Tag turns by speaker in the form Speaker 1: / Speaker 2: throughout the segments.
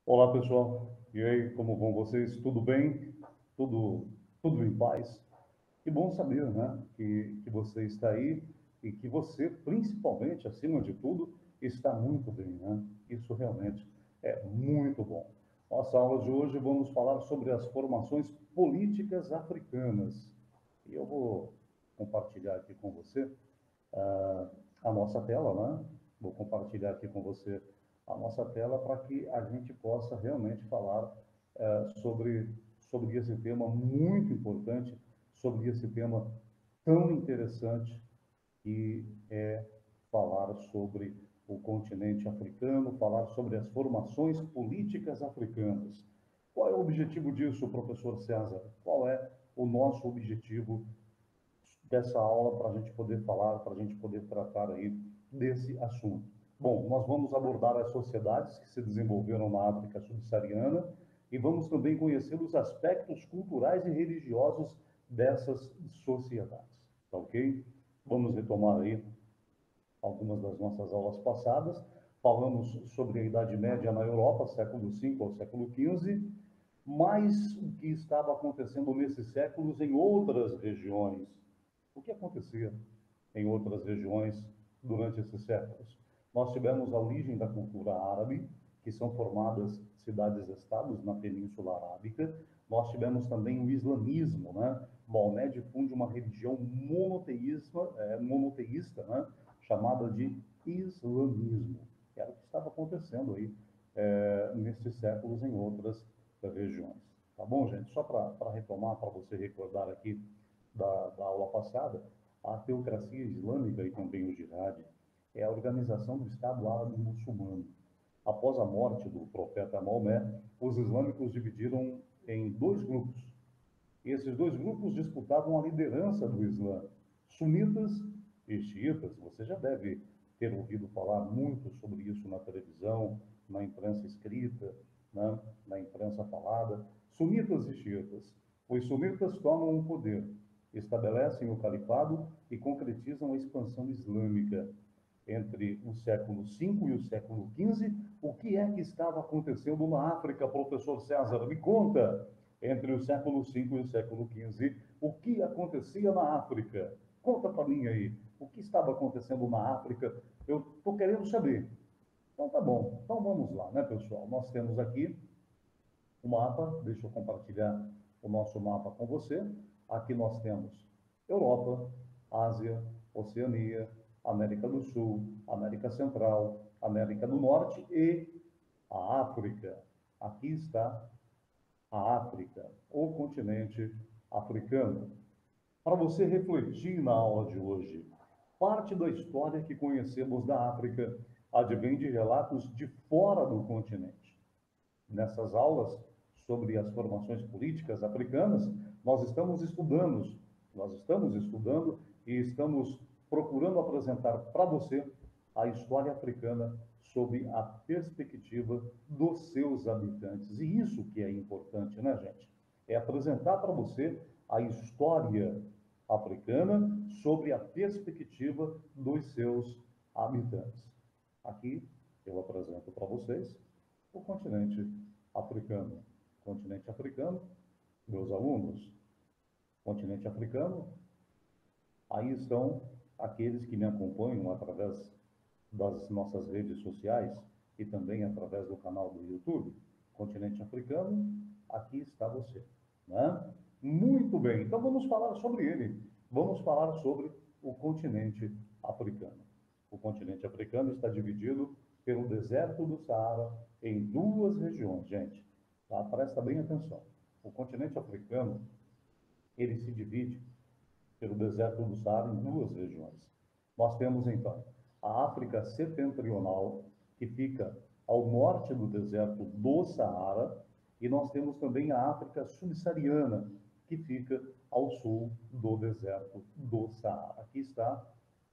Speaker 1: Olá, pessoal. E aí, como vão vocês? Tudo bem? Tudo, tudo em paz? Que bom saber, né? Que você está aí e que você, principalmente, acima de tudo, está muito bem, né? Isso realmente é muito bom. Nossa aula de hoje vamos falar sobre as formações políticas africanas. E eu vou compartilhar aqui com você ah, a nossa tela, né? Vou compartilhar aqui com você a nossa tela para que a gente possa realmente falar sobre esse tema muito importante, sobre esse tema tão interessante que é falar sobre o continente africano, falar sobre as formações políticas africanas. Qual é o objetivo disso, professor César? Qual é o nosso objetivo dessa aula para a gente poder falar, para a gente poder tratar aí desse assunto? Bom, nós vamos abordar as sociedades que se desenvolveram na África subsaariana e vamos também conhecer os aspectos culturais e religiosos dessas sociedades, tá ok? Vamos retomar aí algumas das nossas aulas passadas. Falamos sobre a Idade Média na Europa, século V ao século XV, mas o que estava acontecendo nesses séculos em outras regiões. O que acontecia em outras regiões durante esses séculos? Nós tivemos a origem da cultura árabe, que são formadas cidades-estados na Península Arábica. Nós tivemos também o islamismo, né? Maomé difunde uma religião monoteísta, né? Chamada de islamismo. Que era o que estava acontecendo aí nesses séculos em outras regiões. Tá bom, gente? Só para retomar, para você recordar aqui da aula passada, a teocracia islâmica e também o jihad é a organização do Estado Árabe Muçulmano. Após a morte do profeta Maomé, os islâmicos dividiram em dois grupos. E esses dois grupos disputavam a liderança do Islã, sunitas e xiitas. Você já deve ter ouvido falar muito sobre isso na televisão, na imprensa escrita, né? Na imprensa falada. Sunitas e xiitas. Os sunitas tomam o poder, estabelecem o califado e concretizam a expansão islâmica. Entre o século V e o século XV, o que é que estava acontecendo na África, professor César? Me conta! Entre o século V e o século XV, o que acontecia na África? Conta para mim aí, o que estava acontecendo na África? Eu estou querendo saber. Então tá bom, então vamos lá, né, pessoal? Nós temos aqui o mapa, deixa eu compartilhar o nosso mapa com você. Aqui nós temos Europa, Ásia, Oceania, América do Sul, América Central, América do Norte e a África. Aqui está a África, o continente africano. Para você refletir na aula de hoje, parte da história que conhecemos da África advém de relatos de fora do continente. Nessas aulas sobre as formações políticas africanas, nós estamos estudando e estamos procurando apresentar para você a história africana sob a perspectiva dos seus habitantes. E isso que é importante, né, gente? É apresentar para você a história africana sobre a perspectiva dos seus habitantes. Aqui eu apresento para vocês o continente africano. Continente africano, meus alunos, continente africano, aí estão aqueles que me acompanham através das nossas redes sociais e também através do canal do YouTube. Continente africano, aqui está você, né? Muito bem, então vamos falar sobre ele. Vamos falar sobre o continente africano. O continente africano está dividido pelo deserto do Saara em duas regiões, gente. Tá? Presta bem atenção. O continente africano, ele se divide pelo deserto do Saara em duas regiões. Nós temos, então, a África setentrional, que fica ao norte do deserto do Saara, e nós temos também a África subsaariana, que fica ao sul do deserto do Saara. Aqui está,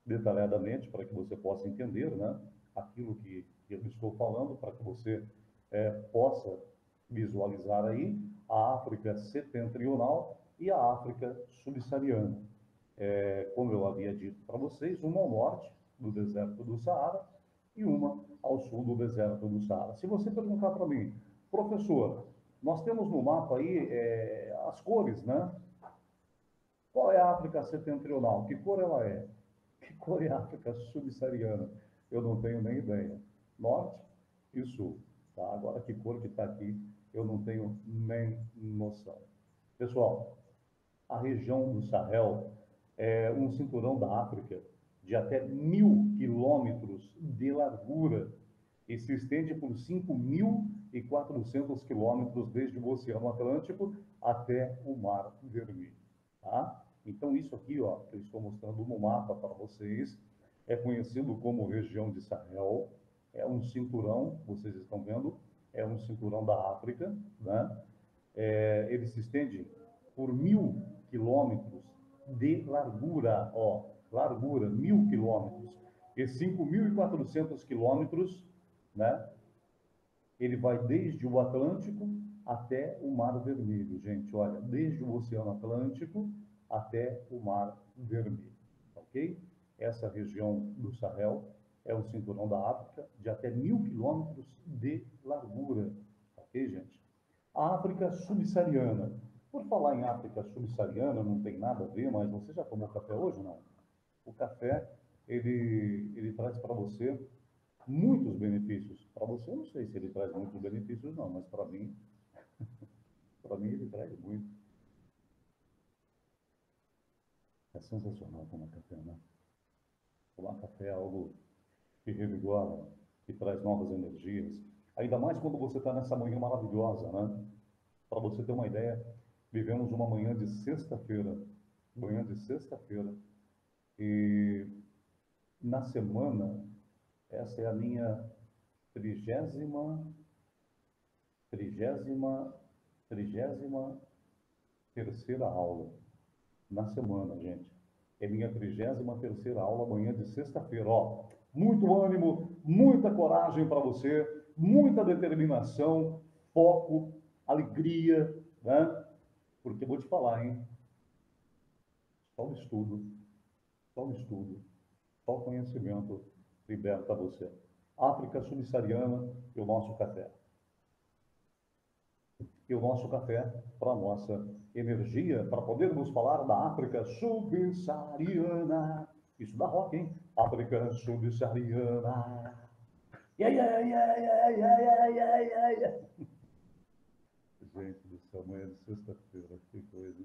Speaker 1: detalhadamente, para que você possa entender, né, aquilo que eu estou falando, para que você possa visualizar aí a África setentrional e a África subsaariana. Como eu havia dito para vocês, uma ao norte do deserto do Saara e uma ao sul do deserto do Saara. Se você perguntar para mim, Professor, nós temos no mapa aí as cores, né? Qual é a África setentrional? Que cor ela é? Que cor é a África subsaariana? Eu não tenho nem ideia. Norte e sul. Tá? Agora, que cor que está aqui, eu não tenho nem noção. Pessoal, a região do Sahel é um cinturão da África de até 1.000 quilômetros de largura e se estende por 5.400 quilômetros desde o Oceano Atlântico até o Mar Vermelho. Tá? Então, isso aqui, ó, que eu estou mostrando no mapa para vocês, é conhecido como região de Sahel, é um cinturão, vocês estão vendo, é um cinturão da África, né? Ele se estende por 1.000 quilômetros de largura, ó, largura, 1.000 quilômetros, e 5.400 quilômetros, né? Ele vai desde o Atlântico até o Mar Vermelho, gente, olha, desde o Oceano Atlântico até o Mar Vermelho, ok? Essa região do Sahel é o cinturão da África de até 1.000 quilômetros de largura, ok, gente? A África subsaariana. Por falar em África subsaariana, não tem nada a ver, mas você já tomou café hoje, não? O café, ele traz para você muitos benefícios. Para você, eu não sei se ele traz muitos benefícios, não, mas para mim ele traz muito. É sensacional tomar café, né? Tomar café é algo que revigora, que traz novas energias. Ainda mais quando você está nessa manhã maravilhosa, né? Para você ter uma ideia, vivemos uma manhã de sexta-feira, e na semana, essa é a minha trigésima, trigésima, trigésima terceira aula na semana, gente. É minha 33ª aula, manhã de sexta-feira. Ó, muito ânimo, muita coragem para você, muita determinação, foco, alegria, né? Porque vou te falar, hein? Só o estudo, só o estudo, só o conhecimento liberta você. África subsaariana e o nosso café. E o nosso café para a nossa energia, para podermos falar da África subsaariana. Isso dá rock, hein? África subsaariana. Yeah, yeah, yeah, yeah, yeah, yeah, yeah, yeah. Gente do céu, amanhã de sexta-feira, que coisa.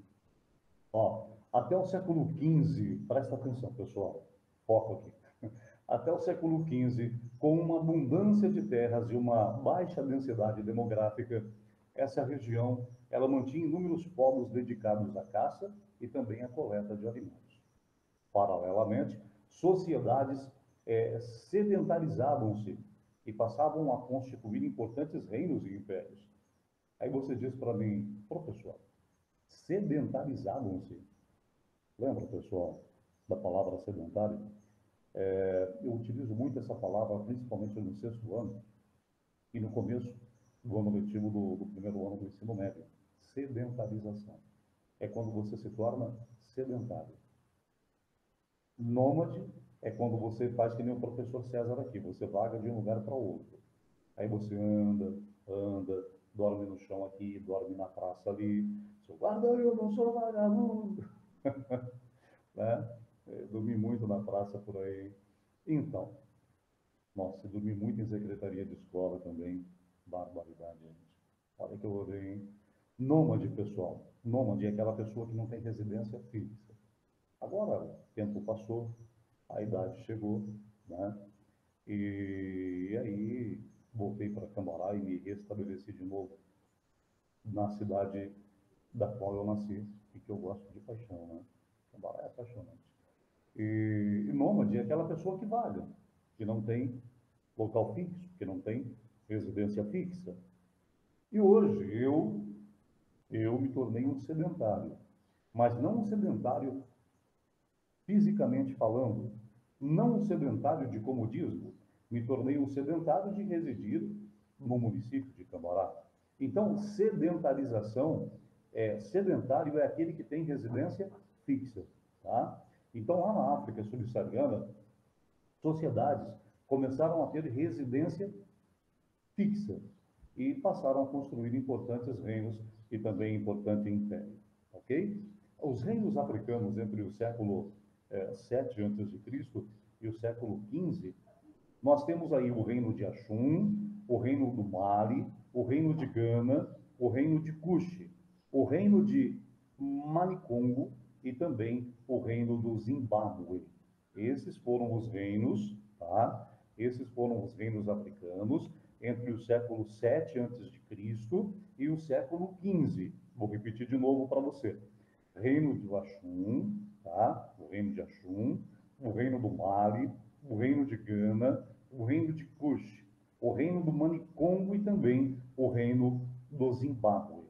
Speaker 1: Ó, até o século XV, presta atenção, pessoal, foco aqui. Até o século XV, com uma abundância de terras e uma baixa densidade demográfica, essa região ela mantinha inúmeros povos dedicados à caça e também à coleta de alimentos. Paralelamente, sociedades sedentarizavam-se e passavam a constituir importantes reinos e impérios. Aí você diz para mim, professor, sedentarizavam-se. Lembra, pessoal, da palavra sedentário? Eu utilizo muito essa palavra, principalmente no sexto ano e no começo do ano letivo do primeiro ano do ensino médio. Sedentarização. É quando você se torna sedentário. Nômade é quando você faz que nem o professor César aqui, você vaga de um lugar para outro. Aí você anda, dorme no chão aqui, dorme na praça ali. Sou guarda, eu não sou vagabundo. Né? Dormi muito na praça por aí. Então, nossa, dormi muito em secretaria de escola também. Barbaridade, gente. Olha que eu olhei, hein? Nômade, pessoal. Nômade é aquela pessoa que não tem residência fixa. Agora, o tempo passou, a idade chegou, né? E aí voltei para Cambará e me restabeleci de novo na cidade da qual eu nasci e que eu gosto de paixão, né? Cambará é apaixonante. E nômade é aquela pessoa que vaga, que não tem local fixo, que não tem residência fixa. E hoje eu me tornei um sedentário, mas não um sedentário fisicamente falando, não um sedentário de comodismo, me tornei um sedentário de residir no município de Cambará. Então, sedentarização, sedentário é aquele que tem residência fixa, tá? Então, lá na África subsaariana, sociedades começaram a ter residência fixa. e passaram a construir importantes reinos e também importante império, ok? Os reinos africanos entre o século 7 a.C. e o século 15, nós temos aí o reino de Axum, o reino do Mali, o reino de Gana, o reino de Cuxi, o reino de Manicongo e também o reino do Zimbábue. Esses foram os reinos, tá? Esses foram os reinos africanos entre o século 7 a.C. e o século 15. Vou repetir de novo para você. Reino de Axum, tá? O reino de Axum, o reino do Mali, o reino de Gana, o reino de Cush, o reino do Manicongo e também o reino do Zimbábue.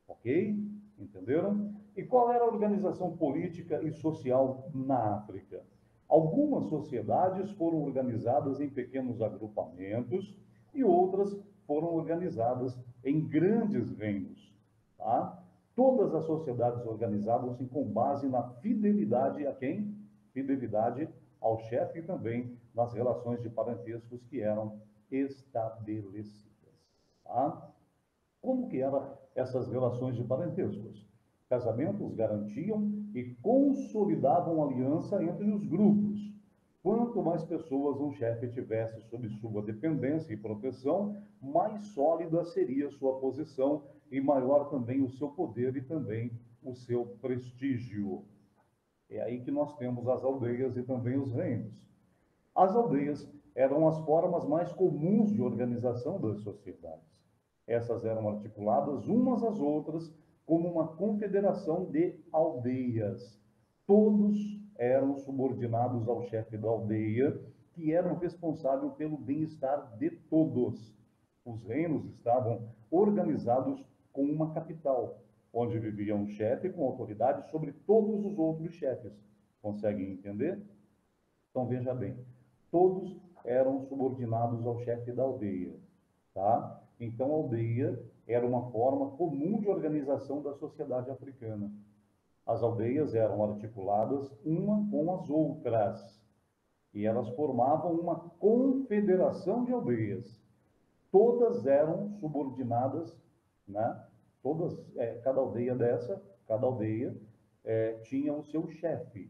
Speaker 1: Ok? Entenderam? E qual era a organização política e social na África? Algumas sociedades foram organizadas em pequenos agrupamentos e outras foram organizadas em grandes reinos. Tá? Todas as sociedades organizavam-se com base na fidelidade a quem? Fidelidade ao chefe e também nas relações de parentescos que eram estabelecidas. Tá? Como que eram essas relações de parentescos? Casamentos garantiam e consolidavam aliança entre os grupos. Quanto mais pessoas um chefe tivesse sob sua dependência e proteção, mais sólida seria sua posição e maior também o seu poder e também o seu prestígio. É aí que nós temos as aldeias e também os reinos. As aldeias eram as formas mais comuns de organização das sociedades. Essas eram articuladas umas às outras como uma confederação de aldeias. Todos eram subordinados ao chefe da aldeia, que era o responsável pelo bem-estar de todos. Os reinos estavam organizados com uma capital, onde vivia um chefe com autoridade sobre todos os outros chefes. Conseguem entender? Então, veja bem, todos eram subordinados ao chefe da aldeia, tá? Então, a aldeia era uma forma comum de organização da sociedade africana. As aldeias eram articuladas uma com as outras, e elas formavam uma confederação de aldeias. Todas eram subordinadas, né? Todas, cada aldeia dessa, cada aldeia tinha o seu chefe.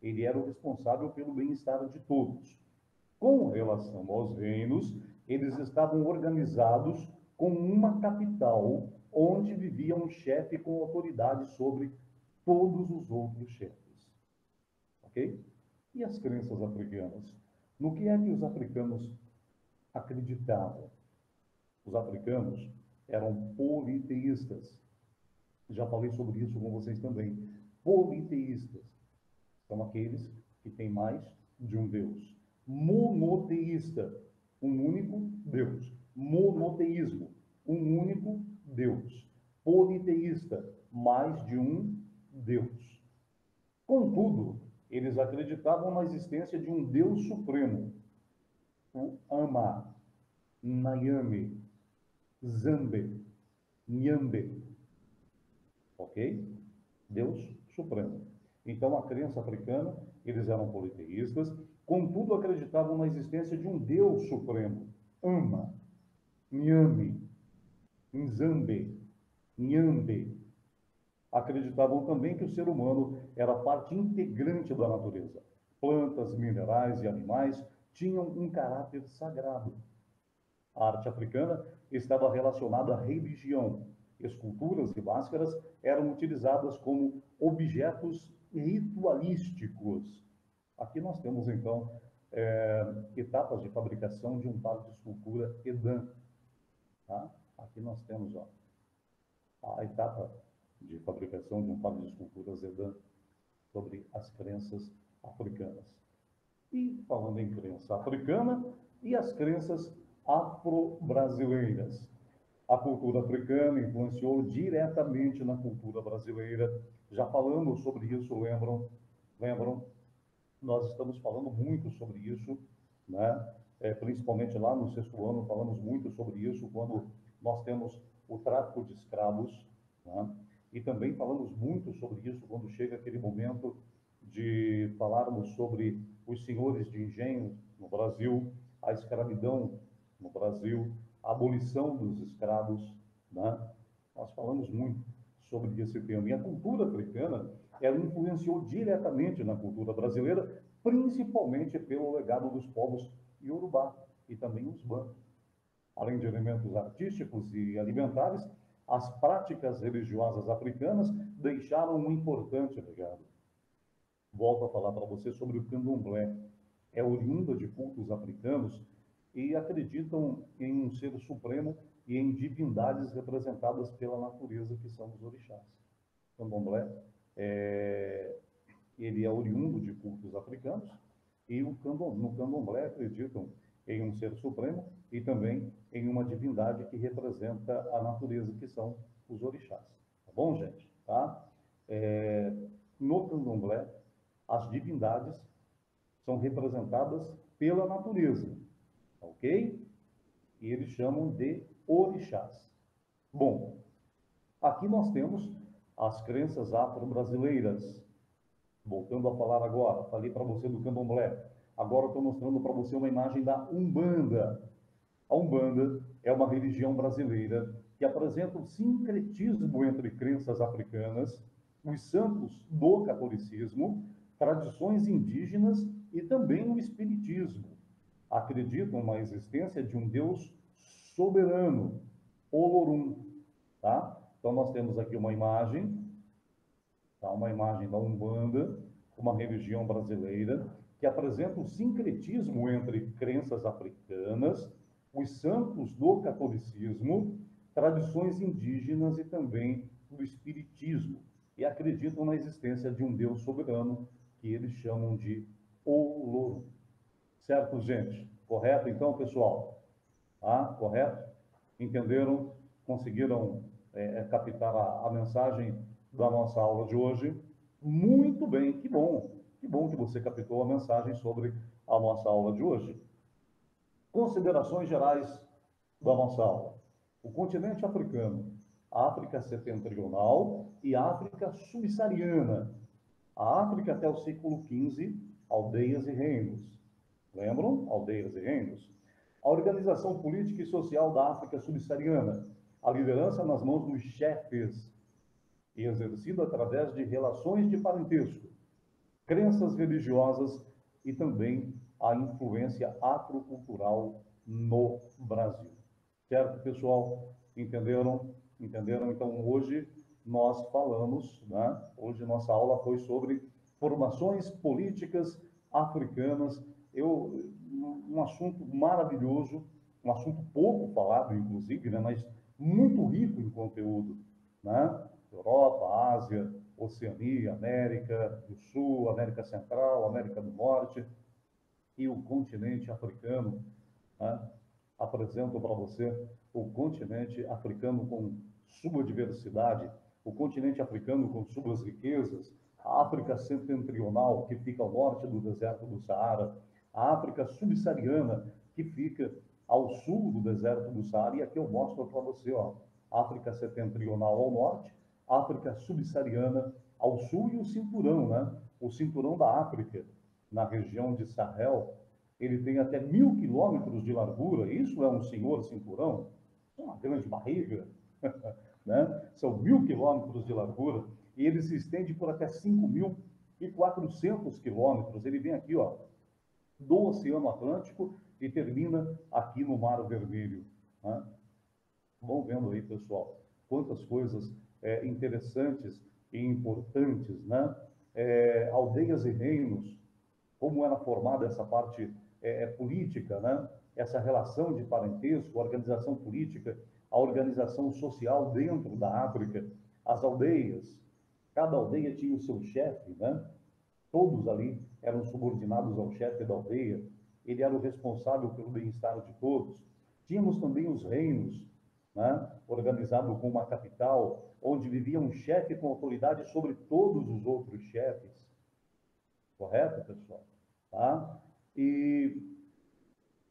Speaker 1: Ele era o responsável pelo bem-estar de todos. Com relação aos reinos, eles estavam organizados com uma capital, onde vivia um chefe com autoridade sobre todos os outros chefes. Ok? E as crenças africanas? No que é que os africanos acreditavam? Os africanos eram politeístas. Já falei sobre isso com vocês também. Politeístas são aqueles que têm mais de um Deus. Monoteísta, um único Deus. Monoteísmo, um único Deus. Politeísta, mais de um Deus. Contudo, eles acreditavam na existência de um Deus supremo, o Ama, Nyame, Zambe, Nyambe. Ok? Deus supremo. Então, a crença africana, eles eram politeístas, contudo acreditavam na existência de um Deus supremo, Ama, Nyame, Nzambe, Nyambe. Acreditavam também que o ser humano era parte integrante da natureza. Plantas, minerais e animais tinham um caráter sagrado. A arte africana estava relacionada à religião. Esculturas e máscaras eram utilizadas como objetos ritualísticos. Aqui nós temos, então, etapas de fabricação de um par de escultura Edan. Tá? Aqui nós temos a etapa de fabricação de um par de esculturas Edan sobre as crenças africanas. E falando em crença africana e as crenças afro-brasileiras. A cultura africana influenciou diretamente na cultura brasileira. Já falamos sobre isso, lembram? Lembram? Nós estamos falando muito sobre isso, né? Principalmente lá no sexto ano, falamos muito sobre isso quando nós temos o tráfico de escravos, né? E também falamos muito sobre isso quando chega aquele momento de falarmos sobre os senhores de engenho no Brasil, a escravidão no Brasil, a abolição dos escravos, né? Nós falamos muito sobre esse tema. E a cultura africana, ela influenciou diretamente na cultura brasileira, principalmente pelo legado dos povos Iorubá e também os Ban. Além de elementos artísticos e alimentares, as práticas religiosas africanas deixaram um importante legado. Volto a falar para você sobre o candomblé. É oriunda de cultos africanos e acreditam em um ser supremo e em divindades representadas pela natureza, que são os orixás. O candomblé, ele é oriundo de cultos africanos e no candomblé acreditam em um ser supremo e também em uma divindade que representa a natureza, que são os orixás. Tá bom, gente? Tá? No candomblé, as divindades são representadas pela natureza, ok? E eles chamam de orixás. Bom, aqui nós temos as crenças afro-brasileiras. Voltando a falar agora, falei para você do candomblé. Agora estou mostrando para você uma imagem da Umbanda. A Umbanda é uma religião brasileira que apresenta um sincretismo entre crenças africanas, os santos do catolicismo, tradições indígenas e também o espiritismo. Acreditam na existência de um Deus soberano, Olorum, tá? Então nós temos aqui uma imagem, tá? Uma imagem da Umbanda, uma religião brasileira que apresenta um sincretismo entre crenças africanas, os santos do catolicismo, tradições indígenas e também do espiritismo, e acreditam na existência de um Deus soberano que eles chamam de Olorum. Certo, gente? Correto, então, pessoal? Tá? Correto? Entenderam? Conseguiram captar a mensagem da nossa aula de hoje? Muito bem, que bom. Que bom que você captou a mensagem sobre a nossa aula de hoje. Considerações gerais da nossa aula. O continente africano, a África setentrional e a África subsaariana. A África até o século XV, aldeias e reinos. Lembram? Aldeias e reinos. A organização política e social da África subsaariana. A liderança nas mãos dos chefes e exercida através de relações de parentesco, crenças religiosas e também a influência afrocultural no Brasil. Certo, pessoal? Entenderam? Entenderam? Então, hoje nós falamos, né? Hoje nossa aula foi sobre formações políticas africanas. Um assunto maravilhoso, um assunto pouco falado, inclusive, né? Mas muito rico em conteúdo, né? Europa, Ásia, Oceania, América do Sul, América Central, América do Norte e o continente africano, né? Apresento para você o continente africano com sua diversidade, o continente africano com suas riquezas, a África setentrional, que fica ao norte do deserto do Saara, a África subsaariana, que fica ao sul do deserto do Saara, e aqui eu mostro para você, ó, África setentrional ao norte, África subsaariana ao sul e o cinturão, né? O cinturão da África, na região de Sahel, ele tem até 1.000 quilômetros de largura. Isso é um senhor cinturão, é uma grande barriga, né? São 1.000 quilômetros de largura e ele se estende por até 5.400 quilômetros. Ele vem aqui, ó, do Oceano Atlântico e termina aqui no Mar Vermelho, né? Vão vendo aí, pessoal, quantas coisas interessantes e importantes, né? Aldeias e reinos, como era formada essa parte política, né? Essa relação de parentesco, a organização política, a organização social dentro da África, as aldeias, cada aldeia tinha o seu chefe, né? Todos ali eram subordinados ao chefe da aldeia, ele era o responsável pelo bem-estar de todos. Tínhamos também os reinos, né? Organizado com uma capital, onde vivia um chefe com autoridade sobre todos os outros chefes. Correto, pessoal? Tá? E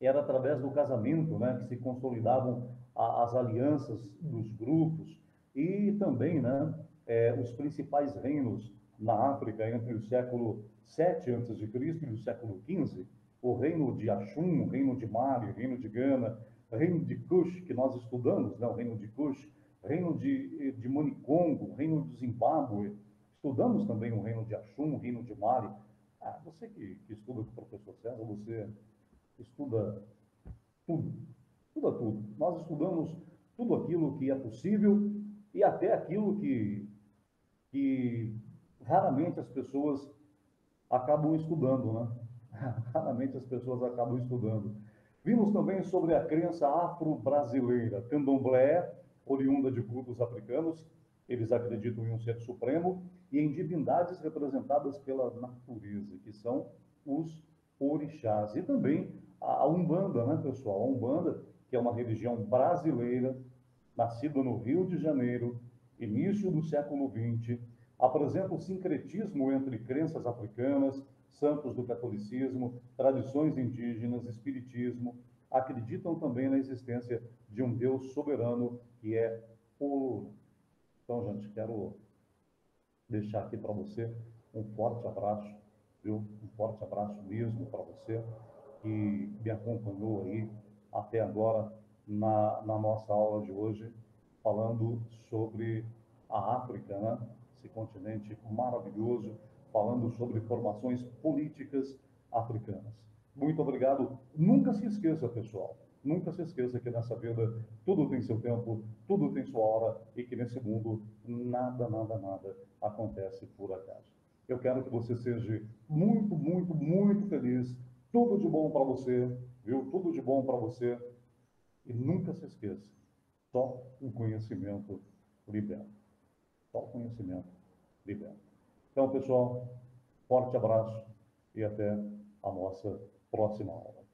Speaker 1: era através do casamento, né, que se consolidavam as alianças dos grupos e também, né, os principais reinos na África entre o século 7 a.C. e o século 15, o reino de Axum, o reino de Mali, o reino de Gana, reino de Cush, que nós estudamos, né? O reino de Cush, reino de Monicongo, reino de Zimbábue, estudamos também o reino de Axum, o reino de Mali. Ah, você que estuda com o professor César, você estuda tudo, estuda tudo. Nós estudamos tudo aquilo que é possível e até aquilo que raramente as pessoas acabam estudando, né? Raramente as pessoas acabam estudando. Vimos também sobre a crença afro-brasileira, candomblé, oriunda de cultos africanos. Eles acreditam em um ser supremo e em divindades representadas pela natureza, que são os orixás. E também a Umbanda, né, pessoal? A Umbanda, que é uma religião brasileira, nascida no Rio de Janeiro, início do século XX, apresenta o sincretismo entre crenças africanas, santos do catolicismo, tradições indígenas, espiritismo, acreditam também na existência de um Deus soberano que é o. Então, gente, quero deixar aqui para você um forte abraço, viu? Um forte abraço mesmo para você que me acompanhou aí até agora na nossa aula de hoje, falando sobre a África, né? Esse continente maravilhoso, falando sobre formações políticas africanas. Muito obrigado. Nunca se esqueça, pessoal, nunca se esqueça que nessa vida tudo tem seu tempo, tudo tem sua hora e que nesse mundo nada, nada, nada acontece por acaso. Eu quero que você seja muito, muito, muito feliz. Tudo de bom para você, viu? Tudo de bom para você. E nunca se esqueça, só o conhecimento liberta. Só o conhecimento liberta. Então, pessoal, forte abraço e até a nossa próxima aula.